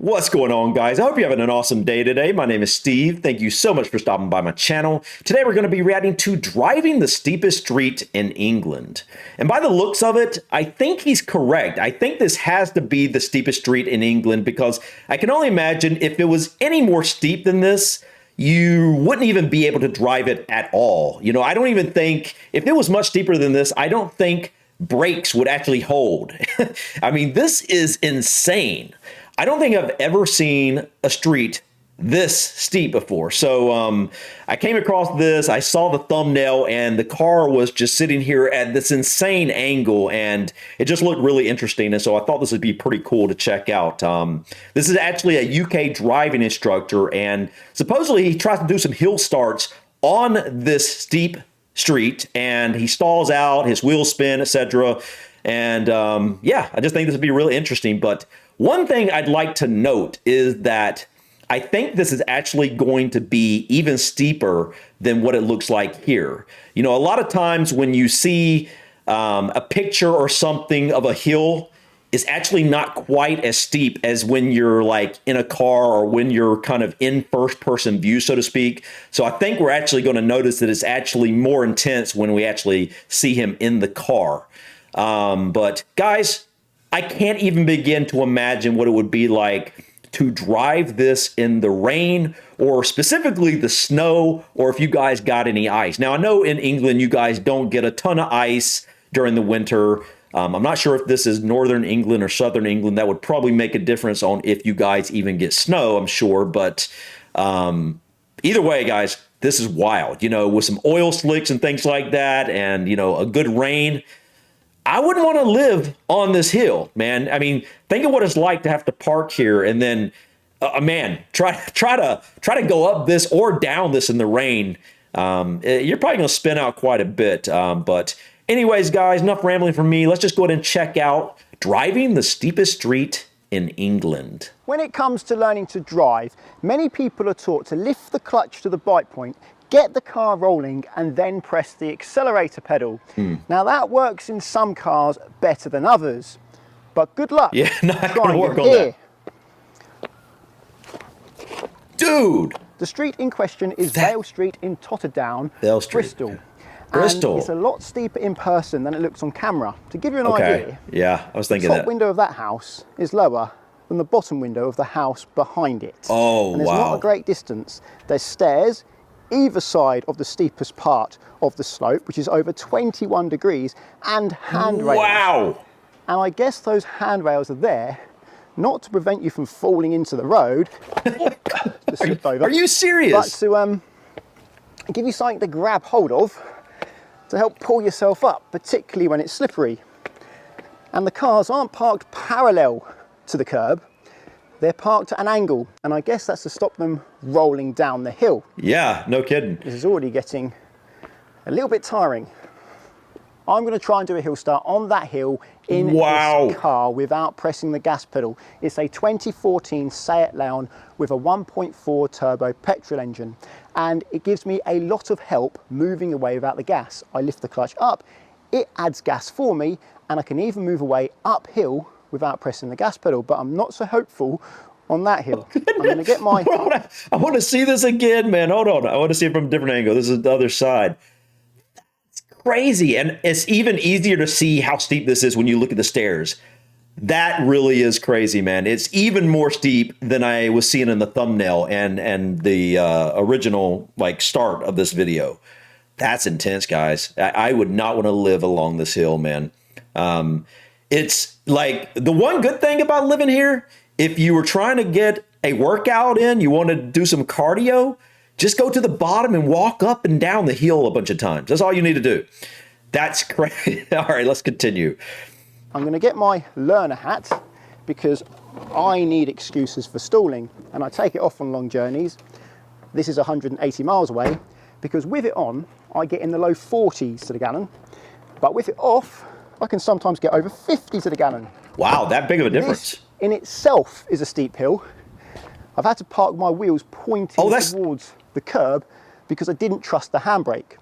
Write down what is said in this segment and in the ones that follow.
What's going on, guys? I hope you're having an awesome day today. My name is Steve. Thank you so much for stopping by my channel. Today, we're going to be reacting to driving the steepest street in England. And by the looks of it, I think he's correct. I think this has to be the steepest street in England because I can only imagine if it was any more steep than this, you wouldn't even be able to drive it at all. You know, I don't even think, if it was much steeper than this, I don't think brakes would actually hold. I mean, this is insane. I don't think I've ever seen a street this steep before. So I came across this, I saw the thumbnail, and the car was just sitting here at this insane angle, and it just looked really interesting. And so I thought this would be pretty cool to check out. This is actually a UK driving instructor, and supposedly he tries to do some hill starts on this steep street, and he stalls out, his wheels spin, etc. And yeah, I just think this would be really interesting. But one thing I'd like to note is that I think this is actually going to be even steeper than what it looks like here. You know, a lot of times when you see a picture or something of a hill, it's actually not quite as steep as when you're like in a car or when you're kind of in first person view, so to speak. So I think we're actually going to notice that it's actually more intense when we actually see him in the car. But guys, I can't even begin to imagine what it would be like to drive this in the rain or specifically the snow, or if you guys got any ice. Now, I know in England, you guys don't get a ton of ice during the winter. I'm not sure if this is northern England or southern England. That would probably make a difference on if you guys even get snow, I'm sure. But either way, guys, this is wild. You know, with some oil slicks and things like that, and, you know, a good rain, I wouldn't want to live on this hill, man. I mean, think of what it's like to have to park here and then, man, try to go up this or down this in the rain. You're probably going to spin out quite a bit. But anyways, guys, enough rambling from me. Let's just go ahead and check out driving the steepest street in England. When it comes to learning to drive, many people are taught to lift the clutch to the bite point, get the car rolling, and then press the accelerator pedal. Now that works in some cars better than others, but good luck. Yeah, not gonna work on here. that. Dude! The street in question is Vale Street in Totterdown, Vale Street. Bristol. Bristol. And it's a lot steeper in person than it looks on camera. To give you an idea, yeah, I was thinking the that. top window of that house is lower than the bottom window of the house behind it. Oh, and there's wow. not a great distance. There's stairs either side of the steepest part of the slope, which is over 21 degrees, and handrails. Wow! And I guess those handrails are there not to prevent you from falling into the road. Are you serious? But to give you something to grab hold of to help pull yourself up, particularly when it's slippery. And the cars aren't parked parallel to the curb. They're parked at an angle, and I guess that's to stop them rolling down the hill. Yeah, no kidding. This is already getting a little bit tiring. I'm going to try and do a hill start on that hill in this car without pressing the gas pedal. It's a 2014 Seat Leon with a 1.4 turbo petrol engine, and it gives me a lot of help moving away without the gas. I lift the clutch up, it adds gas for me, and I can even move away uphill without pressing the gas pedal, but I'm not so hopeful on that hill. I'm going to get my... I want to see this again, man. Hold on. I want to see it from a different angle. This is the other side. That's crazy. And it's even easier to see how steep this is when you look at the stairs. That really is crazy, man. It's even more steep than I was seeing in the thumbnail and the original like start of this video. That's intense, guys. I would not want to live along this hill, man. It's like the one good thing about living here, if you were trying to get a workout in, you want to do some cardio, just go to the bottom and walk up and down the hill a bunch of times. That's all you need to do. That's crazy. All right, let's continue. I'm going to get my learner hat because I need excuses for stalling, and I take it off on long journeys. This is 180 miles away because with it on, I get in the low 40s to the gallon, but with it off, I can sometimes get over 50 to the gallon. Wow, that big of a difference. This in itself is a steep hill. I've had to park my wheels pointing towards the curb because I didn't trust the handbrake.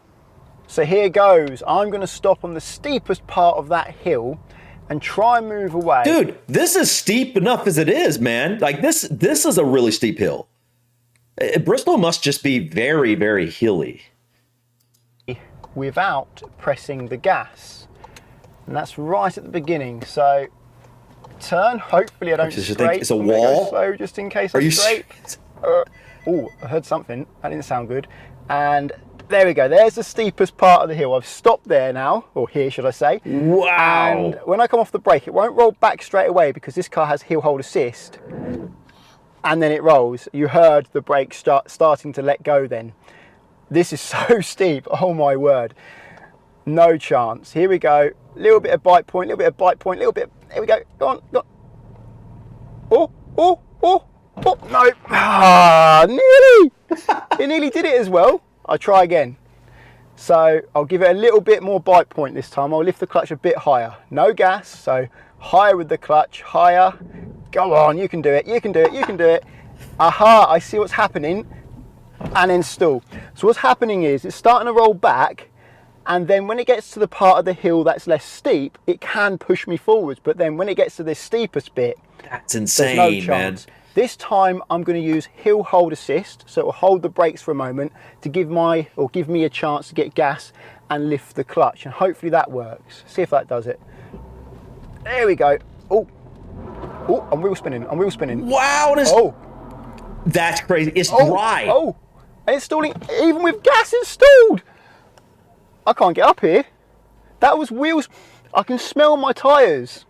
So here goes. I'm going to stop on the steepest part of that hill and try and move away. Dude, this is steep enough as it is, man. Like this is a really steep hill. Bristol must just be very, very hilly. Without pressing the gas. And that's right at the beginning. So turn, hopefully I don't scrape. It's a wall? Go slow just in case I scrape. Oh, I heard something. That didn't sound good. And there we go. There's the steepest part of the hill. I've stopped there now, or here should I say. Wow. And when I come off the brake, it won't roll back straight away because this car has hill hold assist. And then it rolls. You heard the brake starting to let go then. This is so steep, oh my word. No chance. Here we go. Little bit of bite point, little bit of bite point, little bit. Here we go. Go on, go on. Oh, no. Ah, nearly. It nearly did it as well. I'll try again. So I'll give it a little bit more bite point this time. I'll lift the clutch a bit higher. No gas, so higher with the clutch, higher. Go on, you can do it, you can do it, you can do it. Aha, I see what's happening. And then stall. So what's happening is it's starting to roll back, and then when it gets to the part of the hill that's less steep, it can push me forwards. But then when it gets to this steepest bit, that's insane, there's no chance. Man. This time I'm going to use hill hold assist, so it will hold the brakes for a moment to give me a chance to get gas and lift the clutch, and hopefully that works. See if that does it. There we go. Oh, I'm wheel spinning. I'm wheel spinning. Wow. That's crazy. It's dry. Oh, and it's stalling. Even with gas, it's stalled. I can't get up here. That was wheels. I can smell my tyres.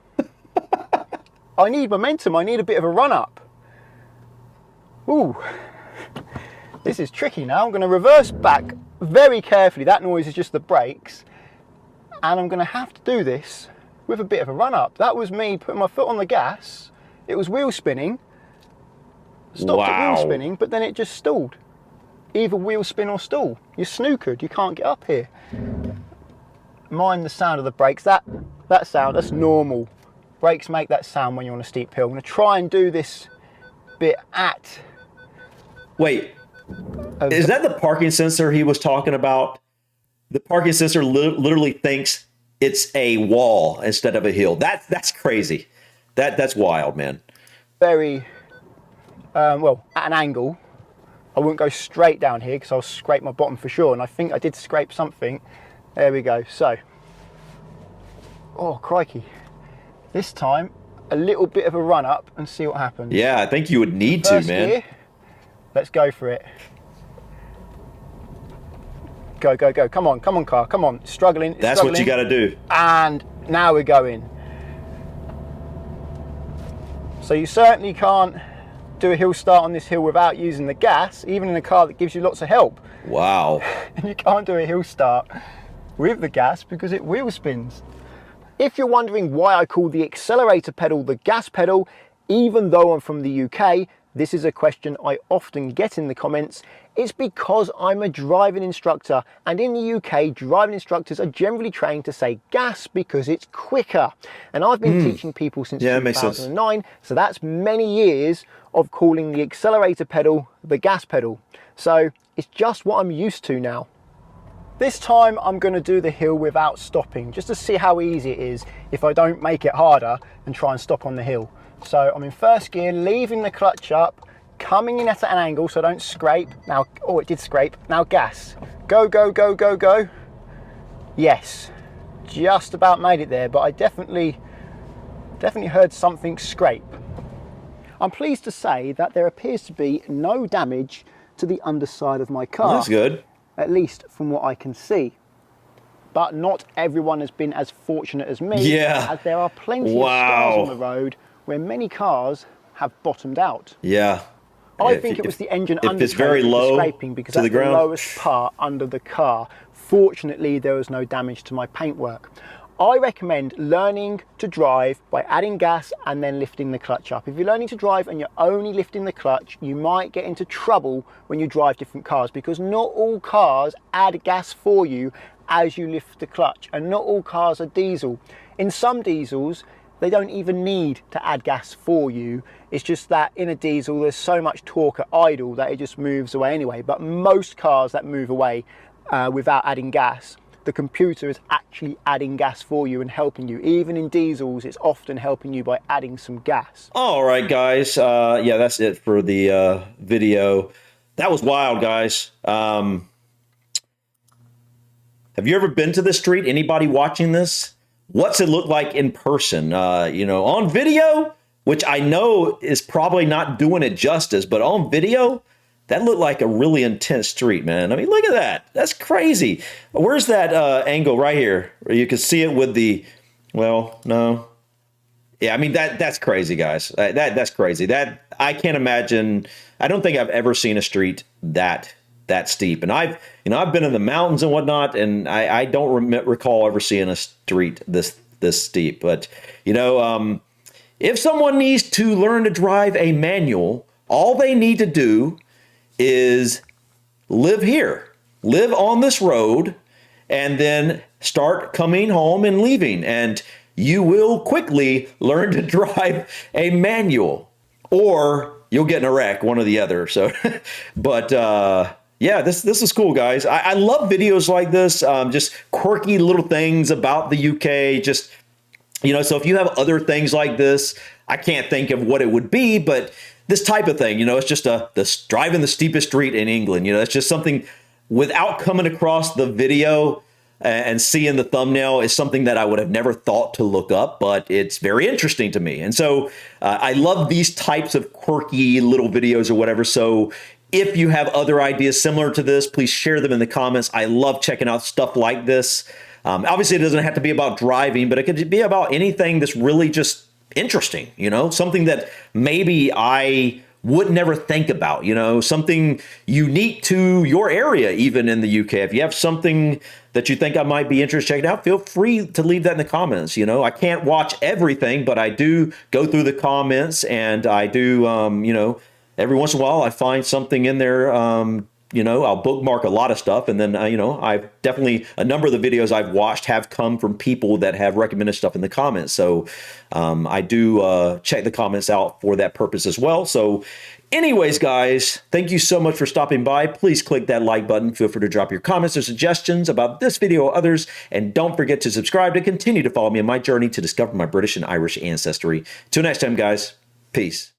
I need momentum. I need a bit of a run up. Ooh, this is tricky now. I'm going to reverse back very carefully. That noise is just the brakes. And I'm going to have to do this with a bit of a run up. That was me putting my foot on the gas. It was wheel spinning. Stopped at wheel spinning, but then it just stalled. Either wheel spin or stall. You're snookered. You can't get up here. Mind the sound of the brakes. That sound, that's normal. Brakes make that sound when you're on a steep hill. I'm going to try and do this bit at... Wait, is that the parking sensor he was talking about? The parking sensor literally thinks it's a wall instead of a hill. That's crazy. That's wild, man. Very, well, at an angle. I wouldn't go straight down here because I'll scrape my bottom for sure. And I think I did scrape something. There we go. So, oh, crikey. This time, a little bit of a run up and see what happens. Yeah, I think you would need First to, man. Gear. Let's go for it. Go, go, go. Come on, car. Come on. Struggling. That's struggling. what you got to do. And now we're going. So you certainly can't do a hill start on this hill without using the gas, even in a car that gives you lots of help. Wow. And you can't do a hill start with the gas because it wheel spins. If you're wondering why I call the accelerator pedal the gas pedal, even though I'm from the UK, this is a question I often get in the comments. It's because I'm a driving instructor, and in the UK, driving instructors are generally trained to say gas because it's quicker. And I've been teaching people since 2009, so that's many years of calling the accelerator pedal the gas pedal. So it's just what I'm used to now. This time I'm going to do the hill without stopping, just to see how easy it is if I don't make it harder and try and stop on the hill. So I'm in first gear, leaving the clutch up, coming in at an angle so I don't scrape. Now, oh, it did scrape. Now gas. Go, go, go, go, go. Yes, just about made it there, but I definitely heard something scrape. I'm pleased to say that there appears to be no damage to the underside of my car. That's good. At least from what I can see. But not everyone has been as fortunate as me, as there are plenty of scars on the road where many cars have bottomed out. Yeah. I think it was the engine undercarriage scraping because that's the lowest part under the car. Fortunately, there was no damage to my paintwork. I recommend learning to drive by adding gas and then lifting the clutch up. If you're learning to drive and you're only lifting the clutch, you might get into trouble when you drive different cars because not all cars add gas for you as you lift the clutch, and not all cars are diesel. In some diesels, they don't even need to add gas for you. It's just that in a diesel, there's so much torque at idle that it just moves away anyway. But most cars that move away without adding gas the computer is actually adding gas for you and helping you. Even in diesels, it's often helping you by adding some gas. All right, guys. Yeah, that's it for the video. That was wild, guys. Have you ever been to this street? Anybody watching this? What's it look like in person? You know, on video, which I know is probably not doing it justice, but on video, that looked like a really intense street, man. I mean, look at that. That's crazy. Where's that angle right here? Where you can see it with the, well, no. Yeah, I mean, that's crazy, guys. That's crazy. That I can't imagine. I don't think I've ever seen a street that steep. And I've been in the mountains and whatnot, and I don't recall ever seeing a street this steep. But, you know, if someone needs to learn to drive a manual, all they need to do is live here, live on this road, and then start coming home and leaving. And you will quickly learn to drive a manual, or you'll get in a wreck, one or the other. So, but yeah, this is cool, guys. I love videos like this, just quirky little things about the UK. Just, you know, so if you have other things like this, I can't think of what it would be, but this type of thing, you know, it's just this driving the steepest street in England. You know, it's just something without coming across the video and seeing the thumbnail is something that I would have never thought to look up, but it's very interesting to me. And so I love these types of quirky little videos or whatever. So if you have other ideas similar to this, please share them in the comments. I love checking out stuff like this. Obviously, it doesn't have to be about driving, but it could be about anything that's really just interesting, you know, something that maybe I would never think about, you know, something unique to your area, even in the UK. If you have something that you think I might be interested in checking out, feel free to leave that in the comments. You know, I can't watch everything, but I do go through the comments, and I do, you know, every once in a while I find something in there. You know, I'll bookmark a lot of stuff, and then, you know, I've definitely, a number of the videos I've watched have come from people that have recommended stuff in the comments. So I do check the comments out for that purpose as well. So anyways, guys, thank you so much for stopping by. Please click that like button. Feel free to drop your comments or suggestions about this video or others. And don't forget to subscribe to continue to follow me in my journey to discover my British and Irish ancestry. Till next time, guys, peace.